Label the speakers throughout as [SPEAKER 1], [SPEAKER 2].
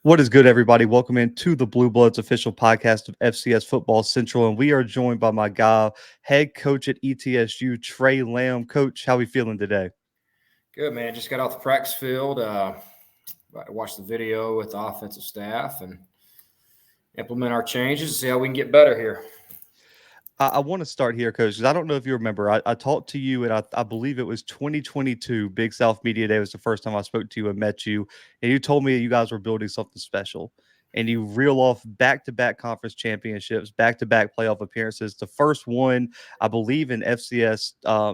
[SPEAKER 1] What is good, everybody? Welcome into the Bluebloods official podcast of FCS Football Central, and we are joined by my guy, head coach at ETSU, Tre Lamb. Coach, how are we feeling today?
[SPEAKER 2] Good, man. Just got off the practice field. Watched the video with the offensive staff and implement our changes and see how we can get better here.
[SPEAKER 1] I want to start here, Coach, because I don't know if you remember. I talked to you, and I believe it was 2022. Big South Media Day was the first time I spoke to you and met you, and you told me you guys were building something special. And you reel off back-to-back conference championships, back-to-back playoff appearances. The first one, I believe, in FCS,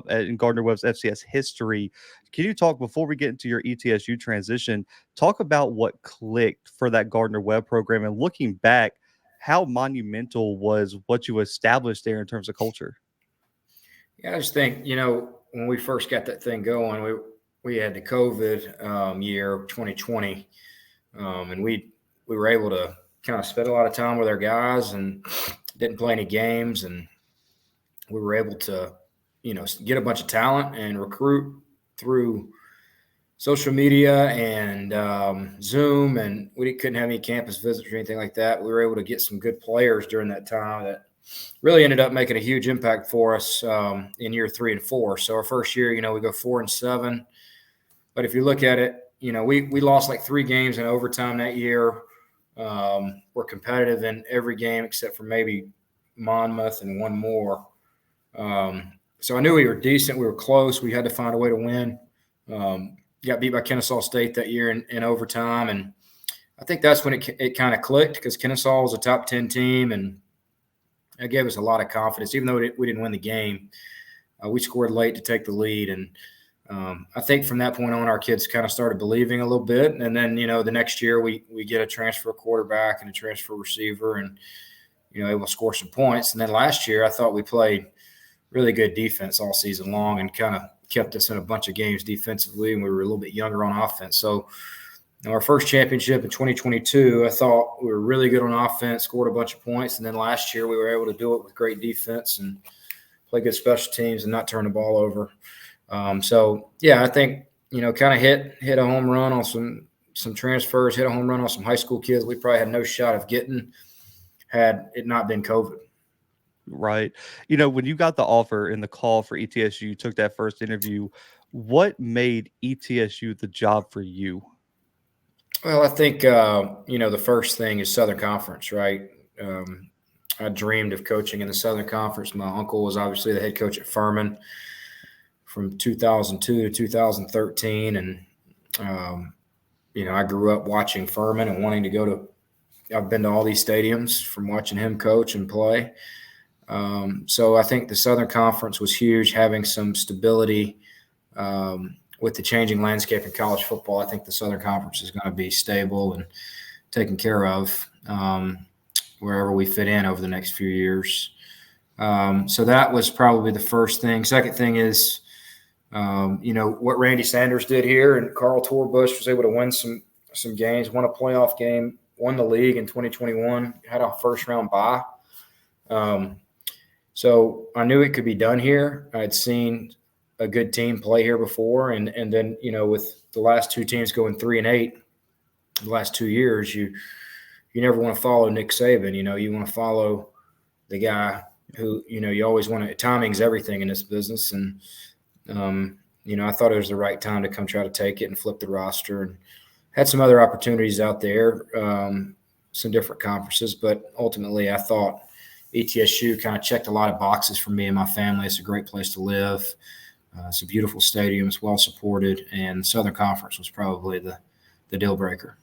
[SPEAKER 1] in Gardner-Webb's FCS history. Can you talk, before we get into your ETSU transition, talk about what clicked for that Gardner-Webb program, and looking back, how monumental was what you established there in terms of culture?
[SPEAKER 2] Yeah, I just think, when we first got that thing going, we had the COVID year, 2020, and we were able to kind of spend a lot of time with our guys and didn't play any games, and we were able to, get a bunch of talent and recruit through social media and Zoom, and we couldn't have any campus visits or anything like that. We were able to get some good players during that time that really ended up making a huge impact for us in year 3 and 4. So our first year, we go 4-7. But if you look at it, we lost like 3 games in overtime that year. We're competitive in every game except for maybe Monmouth and one more. So I knew we were decent. We were close. We had to find a way to win. Got beat by Kennesaw State that year in overtime, and I think that's when it kind of clicked, because Kennesaw was a top 10 team, and it gave us a lot of confidence. Even though we didn't win the game, we scored late to take the lead, and I think from that point on, our kids kind of started believing a little bit. And then, the next year we get a transfer quarterback and a transfer receiver, and able to score some points. And then last year, I thought we played really good defense all season long and kind of kept us in a bunch of games defensively, and we were a little bit younger on offense. So our first championship in 2022, I thought we were really good on offense, scored a bunch of points. And then last year we were able to do it with great defense and play good special teams and not turn the ball over. I think, kind of hit a home run on some transfers, hit a home run on some high school kids we probably had no shot of getting had it not been COVID.
[SPEAKER 1] Right. When you got the offer and the call for ETSU, you took that first interview. What made ETSU the job for you?
[SPEAKER 2] Well, I think, the first thing is Southern Conference, right? I dreamed of coaching in the Southern Conference. My uncle was obviously the head coach at Furman from 2002 to 2013. And, I grew up watching Furman and wanting to go to – I've been to all these stadiums from watching him coach and play. So I think the Southern Conference was huge, having some stability with the changing landscape in college football. I think the Southern Conference is going to be stable and taken care of wherever we fit in over the next few years. So that was probably the first thing. Second thing is, what Randy Sanders did here, and Carl Torbush was able to win some games, won a playoff game, won the league in 2021, had a first-round bye. So I knew it could be done here. I'd seen a good team play here before. And then, with the last 2 teams going 3-8 the last 2 years, you never want to follow Nick Saban. You want to follow the guy who, you always want to – timing's everything in this business. And, I thought it was the right time to come try to take it and flip the roster, and had some other opportunities out there, some different conferences. But ultimately I thought – ETSU kind of checked a lot of boxes for me and my family. It's a great place to live. It's a beautiful stadium. It's well supported, and Southern Conference was probably the deal breaker.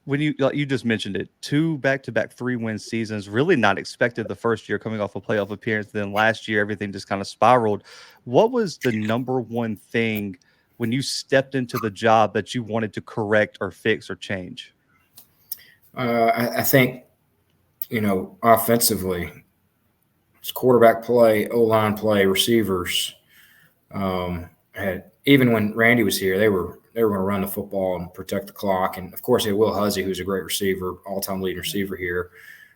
[SPEAKER 1] When you just mentioned it, 2 back-to-back 3-win seasons, really not expected the first year coming off a playoff appearance. Then last year, everything just kind of spiraled. What was the number one thing when you stepped into the job that you wanted to correct or fix or change?
[SPEAKER 2] I think, offensively, it's quarterback play, O-line play, receivers. Even when Randy was here, they were going to run the football and protect the clock. And, of course, they had Will Huzzy, who's a great receiver, all-time leading receiver here,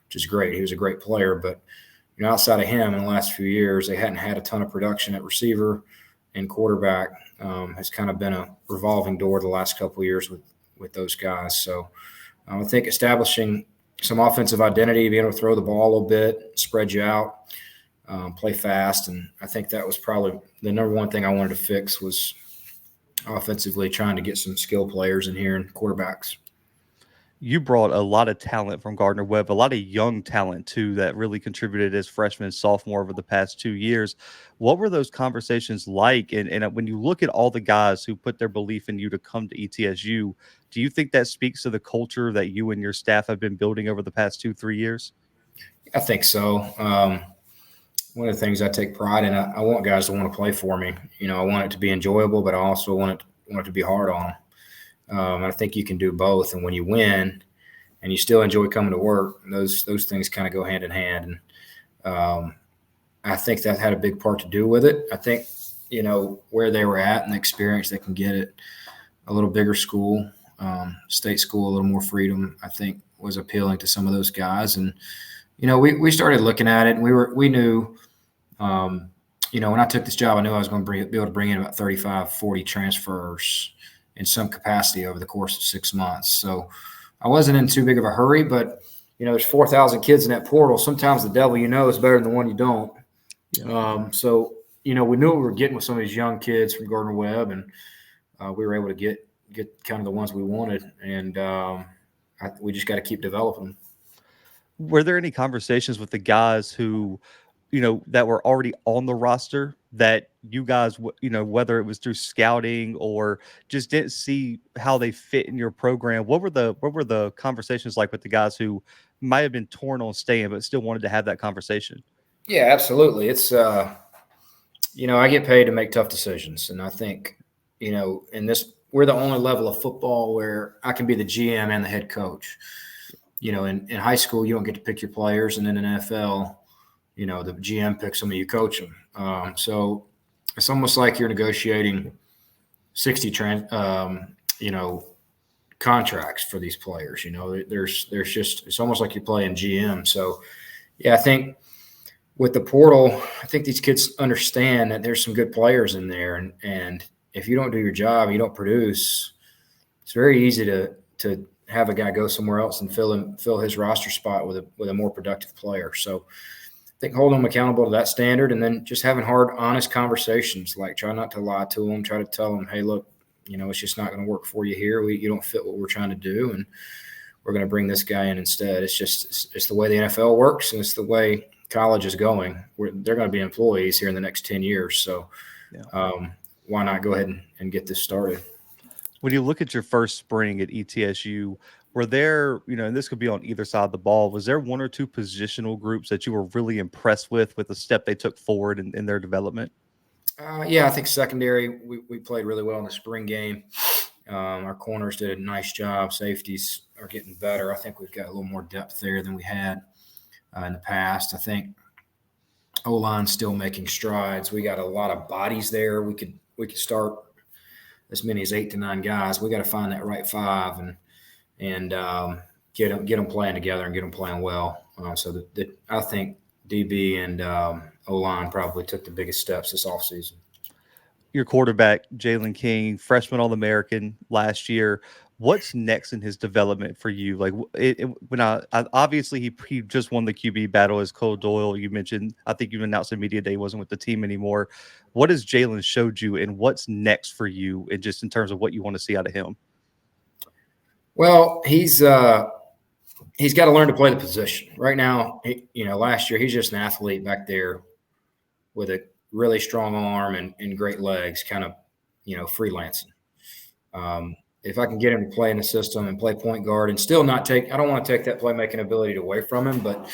[SPEAKER 2] which is great. He was a great player. But, outside of him in the last few years, they hadn't had a ton of production at receiver, and quarterback has kind of been a revolving door the last couple of years with those guys. So I think establishing some offensive identity, being able to throw the ball a little bit, spread you out, play fast. And I think that was probably the number one thing I wanted to fix was offensively trying to get some skill players in here and quarterbacks.
[SPEAKER 1] You brought a lot of talent from Gardner-Webb, a lot of young talent too that really contributed as freshman and sophomore over the past 2 years. What were those conversations like? And when you look at all the guys who put their belief in you to come to ETSU, do you think that speaks to the culture that you and your staff have been building over the past 2-3 years?
[SPEAKER 2] I think so. One of the things I take pride in, I want guys to want to play for me. I want it to be enjoyable, but I also want it to be hard on them. I think you can do both, and when you win, and you still enjoy coming to work, those things kind of go hand in hand. And I think that had a big part to do with it. I think where they were at and the experience they can get at a little bigger school, state school, a little more freedom, I think was appealing to some of those guys. And we started looking at it, and we knew. When I took this job, I knew I was going to be able to bring in about 35, 40 transfers in some capacity over the course of 6 months. So I wasn't in too big of a hurry, but, there's 4,000 kids in that portal. Sometimes the devil is better than the one you don't. Yeah. So we knew what we were getting with some of these young kids from Gardner-Webb, and we were able to get kind of the ones we wanted. And we just got to keep developing.
[SPEAKER 1] Were there any conversations with the guys who – that were already on the roster that you guys, whether it was through scouting or just didn't see how they fit in your program? What were the conversations like with the guys who might have been torn on staying, but still wanted to have that conversation?
[SPEAKER 2] Yeah, absolutely. It's, I get paid to make tough decisions. And I think, we're the only level of football where I can be the GM and the head coach. In high school, you don't get to pick your players. And in an NFL, the GM picks them and you coach them. So it's almost like you're negotiating 60 contracts for these players. There's just, it's almost like you're playing GM. So yeah, I think with the portal, I think these kids understand that there's some good players in there. And if you don't do your job, you don't produce, it's very easy to have a guy go somewhere else and fill his roster spot with a more productive player. So I think holding them accountable to that standard, and then just having hard, honest conversations, like try not to lie to them, try to tell them, hey, look, it's just not going to work for you here. You don't fit what we're trying to do, and we're going to bring this guy in instead. It's the way the NFL works, and it's the way college is going. They're going to be employees here in the next 10 years. So why not go ahead and get this started?
[SPEAKER 1] When you look at your first spring at ETSU, were there, and this could be on either side of the ball, was there one or two positional groups that you were really impressed with the step they took forward in their development?
[SPEAKER 2] Yeah, I think secondary, we played really well in the spring game. Our corners did a nice job. Safeties are getting better. I think we've got a little more depth there than we had in the past. I think O-line's still making strides. We got a lot of bodies there. We could start as many as 8 to 9 guys. We got to find that right 5 and get them playing together and get them playing well. So I think DB and O-line probably took the biggest steps this offseason.
[SPEAKER 1] Your quarterback, Jalen King, freshman All-American last year. What's next in his development for you? Like obviously he just won the QB battle as Cole Doyle. You mentioned, I think you announced in media day he wasn't with the team anymore. What has Jalen showed you, and what's next for you, and just in terms of what you want to see out of him?
[SPEAKER 2] Well, he's got to learn to play the position. Right now, last year he's just an athlete back there with a really strong arm and great legs, kind of, freelancing. If I can get him to play in the system and play point guard and still not I don't want to take that playmaking ability away from him, but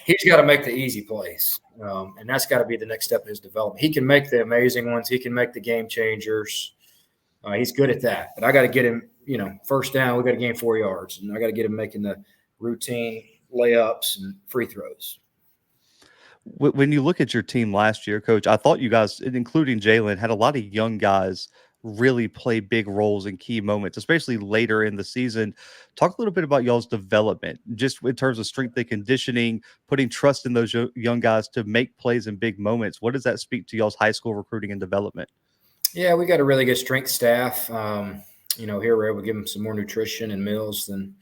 [SPEAKER 2] he's got to make the easy plays. And that's got to be the next step in his development. He can make the amazing ones. He can make the game changers. He's good at that. But I got to get him, first down, we got to gain 4 yards. And I got to get him making the routine layups and free throws.
[SPEAKER 1] When you look at your team last year, Coach, I thought you guys, including Jalen, had a lot of young guys really play big roles in key moments, especially later in the season. Talk a little bit about y'all's development, just in terms of strength and conditioning, putting trust in those young guys to make plays in big moments. What does that speak to y'all's high school recruiting and development?
[SPEAKER 2] Yeah, we got a really good strength staff. Here we're able to give them some more nutrition and meals than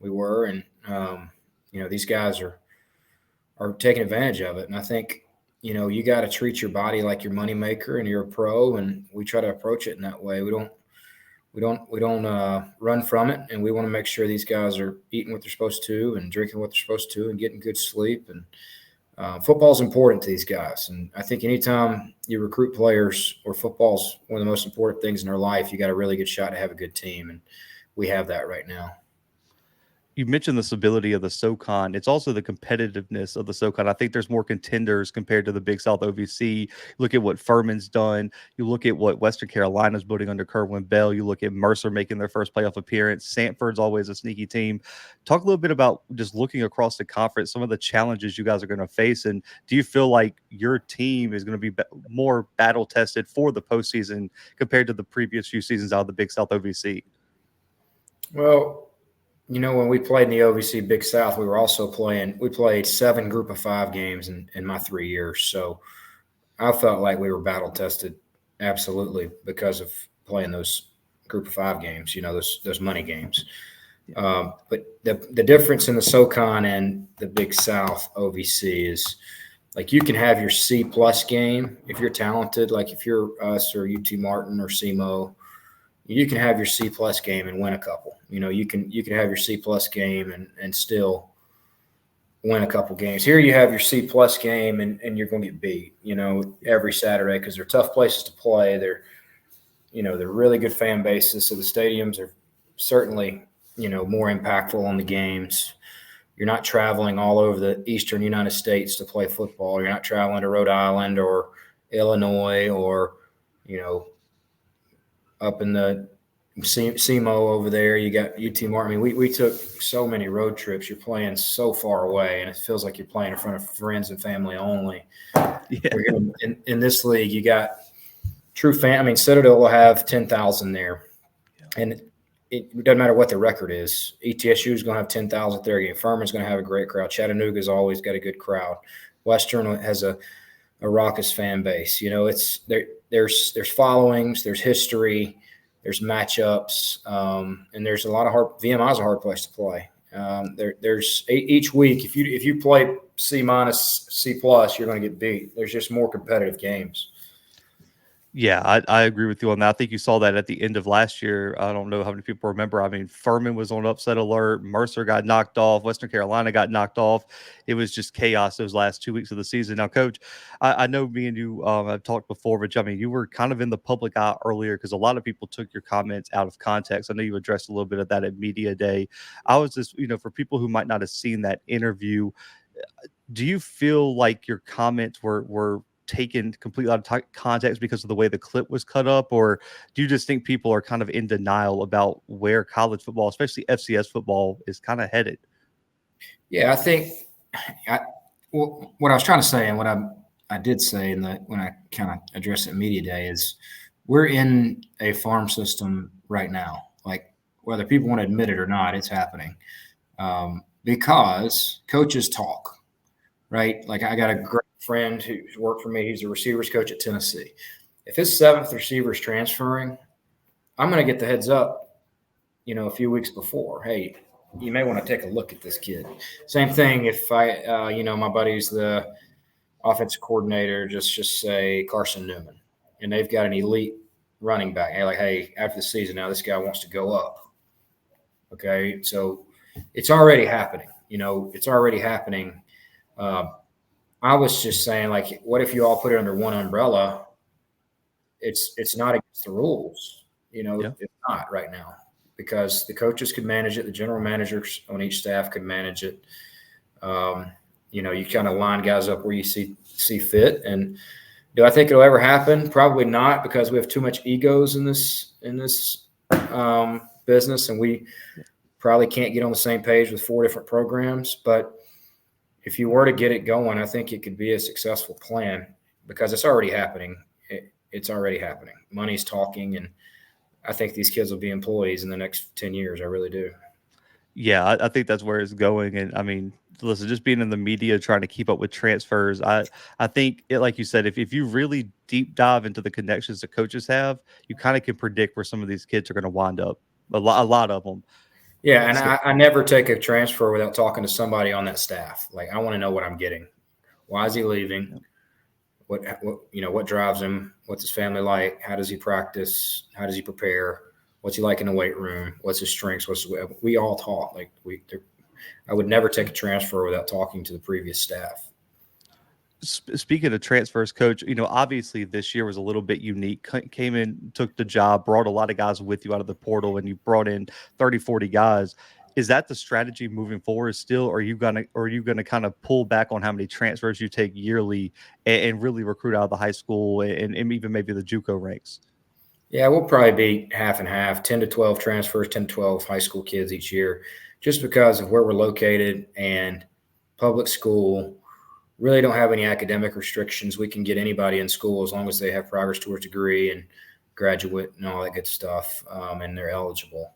[SPEAKER 2] we were, and these guys are taking advantage of it. And I think you got to treat your body like your moneymaker, and you're a pro, and we try to approach it in that way. We don't run from it, and we want to make sure these guys are eating what they're supposed to and drinking what they're supposed to and getting good sleep. And football is important to these guys, and I think anytime you recruit players, or football's one of the most important things in their life, you got a really good shot to have a good team, and we have that right now.
[SPEAKER 1] You mentioned the stability of the SoCon. It's also the competitiveness of the SoCon. I think there's more contenders compared to the Big South OVC. Look at what Furman's done. You look at what Western Carolina's building under Kerwin Bell. You look at Mercer making their first playoff appearance. Sanford's always a sneaky team. Talk a little bit about just looking across the conference, some of the challenges you guys are going to face. And do you feel like your team is going to be more battle tested for the postseason compared to the previous few seasons out of the Big South OVC?
[SPEAKER 2] Well, when we played in the OVC Big South, we played 7 group of 5 games in my 3 years. So I felt like we were battle tested, absolutely, because of playing those group of 5 games, those money games. But the difference in the SoCon and the Big South OVC is, like, you can have your C plus game if you're talented, like if you're us or UT Martin or SEMO. You can have your C plus game and win a couple. You can have your C plus game and still win a couple games. Here you have your C plus game and you're going to get beat, every Saturday, because they're tough places to play. They're really good fan bases, so the stadiums are certainly more impactful on the games. You're not traveling all over the eastern United States to play football. You're not traveling to Rhode Island or Illinois or up in the SEMO over there. You got UT Martin. I mean, we took so many road trips. You're playing so far away, and it feels like you're playing in front of friends and family only. Yeah. In this league, you got true fan. I mean, Citadel will have 10,000 there, and it doesn't matter what the record is. ETSU is going to have 10,000 at their game. Furman's going to have a great crowd. Chattanooga's always got a good crowd. Western has a raucous fan base. It's there. There's followings, there's history, there's matchups, and there's a lot of hard. VMI is a hard place to play. There's each week, if you play C minus, C plus, you're going to get beat. There's just more competitive games.
[SPEAKER 1] Yeah, I agree with you on that. I think you saw that at the end of last year. I don't know how many people remember. I mean, Furman was on upset alert. Mercer got knocked off. Western Carolina got knocked off. It was just chaos those last 2 weeks of the season. Now, Coach, I know me and you have talked before, but I mean, you were kind of in the public eye earlier because a lot of people took your comments out of context. I know you addressed a little bit of that at Media Day. I was just, for people who might not have seen that interview, do you feel like your comments were taken completely out of context because of the way the clip was cut up, or do you just think people are kind of in denial about where college football, especially FCS football, is kind of headed?
[SPEAKER 2] Yeah, I think what I was trying to say, and what I did say when I kind of addressed it Media Day, is we're in a farm system right now. Like, whether people want to admit it or not, it's happening, because coaches talk, right? Like, I got a great friend who's worked for me. He's a receivers coach at Tennessee. If his 7th receiver is transferring, I'm going to get the heads up, a few weeks before. Hey, you may want to take a look at this kid. Same thing if my buddy's the offensive coordinator, just say Carson Newman, and they've got an elite running back. Hey, after the season, now this guy wants to go up. Okay, so it's already happening. It's already happening. I was just saying, like, what if you all put it under one umbrella? It's not against the rules,
[SPEAKER 1] Yeah.
[SPEAKER 2] It's not right now, because the coaches could manage it. The general managers on each staff could manage it. You kind of line guys up where you see fit. And do I think it'll ever happen? Probably not, because we have too much egos in this business, and we probably can't get on the same page with 4 different programs. But if you were to get it going, I think it could be a successful plan, because it's already happening. It's already happening. Money's talking, and I think these kids will be employees in the next 10 years. I really do.
[SPEAKER 1] Yeah, I think that's where it's going. And I mean, listen, just being in the media, trying to keep up with transfers, I think like you said, if you really deep dive into the connections that coaches have, you kind of can predict where some of these kids are going to wind up. A lot of them.
[SPEAKER 2] Yeah, and
[SPEAKER 1] So,
[SPEAKER 2] I never take a transfer without talking to somebody on that staff. Like, I want to know what I'm getting. Why is he leaving? What drives him? What's his family like? How does he practice? How does he prepare? What's he like in the weight room? What's his strengths? We all talk. I would never take a transfer without talking to the previous staff.
[SPEAKER 1] Speaking of transfers, coach, obviously this year was a little bit unique. Came in, took the job, brought a lot of guys with you out of the portal, and you brought in 30, 40 guys. Is that the strategy moving forward still? Or are you gonna kind of pull back on how many transfers you take yearly and really recruit out of the high school and even maybe the JUCO ranks?
[SPEAKER 2] Yeah, we'll probably be half and half, 10 to 12 transfers, 10 to 12 high school kids each year, just because of where we're located and public school. Really don't have any academic restrictions. We can get anybody in school as long as they have progress towards degree and graduate and all that good stuff, and they're eligible.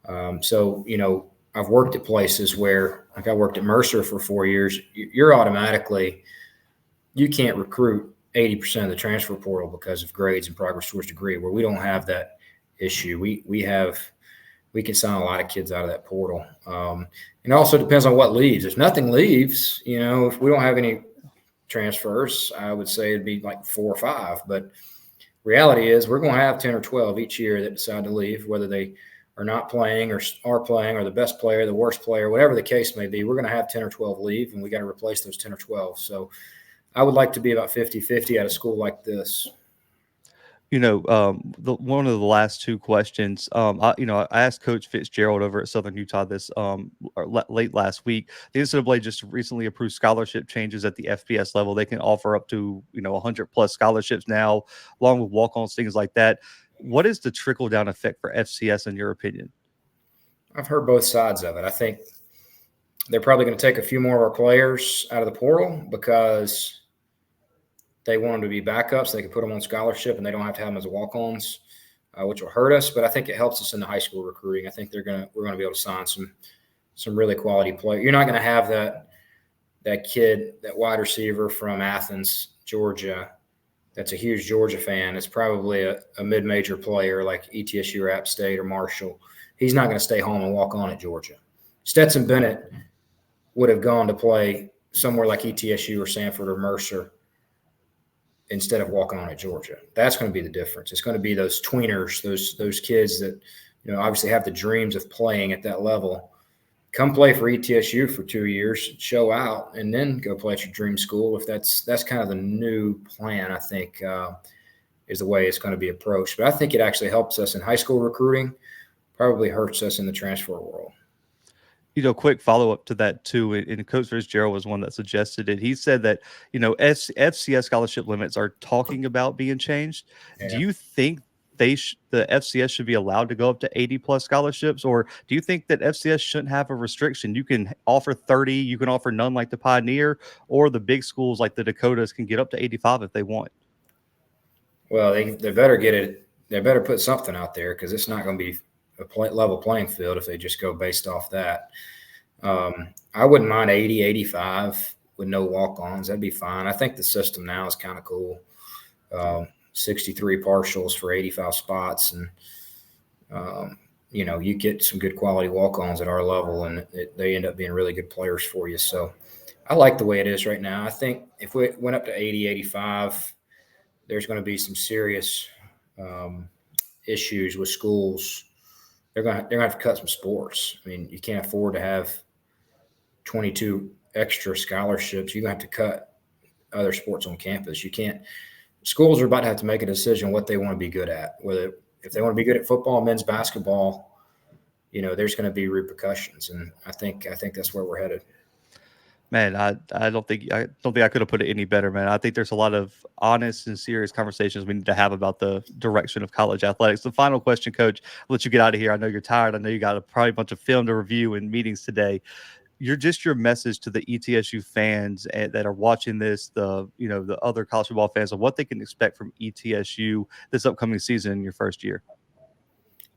[SPEAKER 2] I've worked at places where, like I worked at Mercer for 4 years. You're automatically, you can't recruit 80% of the transfer portal because of grades and progress towards degree, where we don't have that issue. We can sign a lot of kids out of that portal. It also depends on what leaves. If nothing leaves, if we don't have any transfers, I would say it'd be like 4 or 5. But reality is we're going to have 10 or 12 each year that decide to leave, whether they are not playing or are playing, or the best player, the worst player, whatever the case may be. We're going to have 10 or 12 leave, and we got to replace those 10 or 12. So I would like to be about 50-50 at a school like this.
[SPEAKER 1] One of the last two questions, I asked Coach Fitzgerald over at Southern Utah this late last week. The NCAA just recently approved scholarship changes at the FBS level. They can offer up to 100 plus scholarships now, along with walk-ons, things like that. What is the trickle down effect for FCS in your opinion?
[SPEAKER 2] I've heard both sides of it. I think they're probably going to take a few more of our players out of the portal because they want them to be backups. So they can put them on scholarship, and they don't have to have them as walk-ons, which will hurt us. But I think it helps us in the high school recruiting. I think we're going to be able to sign some really quality players. You're not going to have that kid, that wide receiver from Athens, Georgia, that's a huge Georgia fan. It's probably a mid-major player like ETSU or App State or Marshall. He's not going to stay home and walk on at Georgia. Stetson Bennett would have gone to play somewhere like ETSU or Sanford or Mercer instead of walking on at Georgia. That's going to be the difference. It's going to be those tweeners, those kids that obviously have the dreams of playing at that level. Come play for ETSU for 2 years, show out, and then go play at your dream school. If that's kind of the new plan, I think is the way it's going to be approached. But I think it actually helps us in high school recruiting, probably hurts us in the transfer world.
[SPEAKER 1] Quick follow up to that too. And Coach Fitzgerald was one that suggested it. He said that FCS scholarship limits are talking about being changed.
[SPEAKER 2] Yeah.
[SPEAKER 1] Do you think the FCS should be allowed to go up to 80 plus scholarships, or do you think that FCS shouldn't have a restriction? You can offer 30, you can offer none like the Pioneer, or the big schools like the Dakotas can get up to 85 if they want.
[SPEAKER 2] Well, they better get it. They better put something out there, because it's not going to be a level playing field if they just go based off that. I wouldn't mind 80, 85 with no walk-ons. That'd be fine. I think the system now is kind of cool. 63 partials for 85 spots. And, you get some good quality walk-ons at our level, and they end up being really good players for you. So I like the way it is right now. I think if we went up to 80, 85, there's going to be some serious issues with schools. They're going to have to cut some sports. I mean, you can't afford to have 22 extra scholarships. You're going to have to cut other sports on campus. You can't. Schools are about to have to make a decision what they want to be good at. Whether if they want to be good at football, men's basketball, there's going to be repercussions, and I think that's where we're headed.
[SPEAKER 1] Man, I don't think I could have put it any better, man. I think there's a lot of honest and serious conversations we need to have about the direction of college athletics. The final question, Coach, I'll let you get out of here. I know you're tired. I know you got probably a bunch of film to review and meetings today. Your message to the ETSU fans that are watching this, the other college football fans, of what they can expect from ETSU this upcoming season in your first year.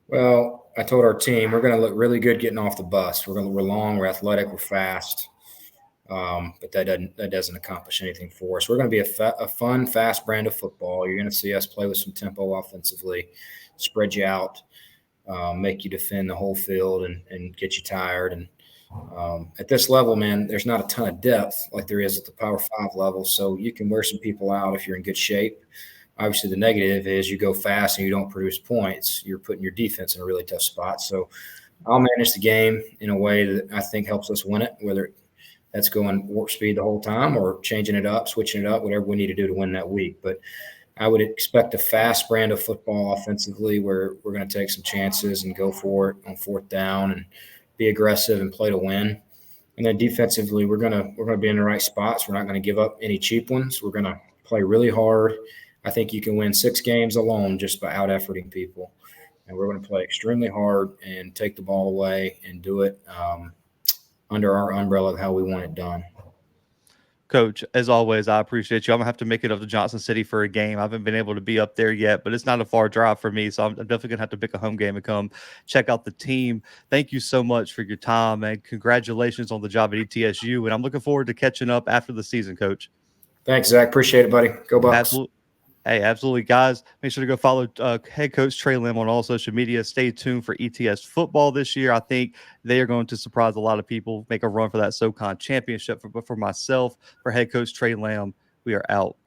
[SPEAKER 2] Well, I told our team we're going to look really good getting off the bus. We're long, we're athletic, we're fast. But that doesn't accomplish anything for us. We're going to be a fun, fast brand of football. You're going to see us play with some tempo offensively, spread you out. make you defend the whole field and get you tired. And at this level, man, there's not a ton of depth like there is at the Power 5 level. So you can wear some people out if you're in good shape. Obviously, the negative is you go fast and you don't produce points. You're putting your defense in a really tough spot. So I'll manage the game in a way that I think helps us win it, whether that's going warp speed the whole time or changing it up, switching it up, whatever we need to do to win that week. But I would expect a fast brand of football offensively where we're going to take some chances and go for it on fourth down and be aggressive and play to win. And then defensively, we're gonna be in the right spots. We're not going to give up any cheap ones. We're going to play really hard. I think you can win 6 games alone just by out-efforting people. And we're going to play extremely hard and take the ball away and do it under our umbrella of how we want it done.
[SPEAKER 1] Coach, as always, I appreciate you. I'm gonna have to make it up to Johnson City for a game. I haven't been able to be up there yet, but it's not a far drive for me, so I'm definitely gonna have to pick a home game and come check out the team. Thank you so much for your time, and congratulations on the job at ETSU. And I'm looking forward to catching up after the season, Coach.
[SPEAKER 2] Thanks, Zach. Appreciate it, buddy. Go Bucks.
[SPEAKER 1] Absolutely. Hey, absolutely, guys. Make sure to go follow head coach Tre Lamb on all social media. Stay tuned for ETS football this year. I think they are going to surprise a lot of people, make a run for that SoCon championship. For myself, for head coach Tre Lamb, we are out.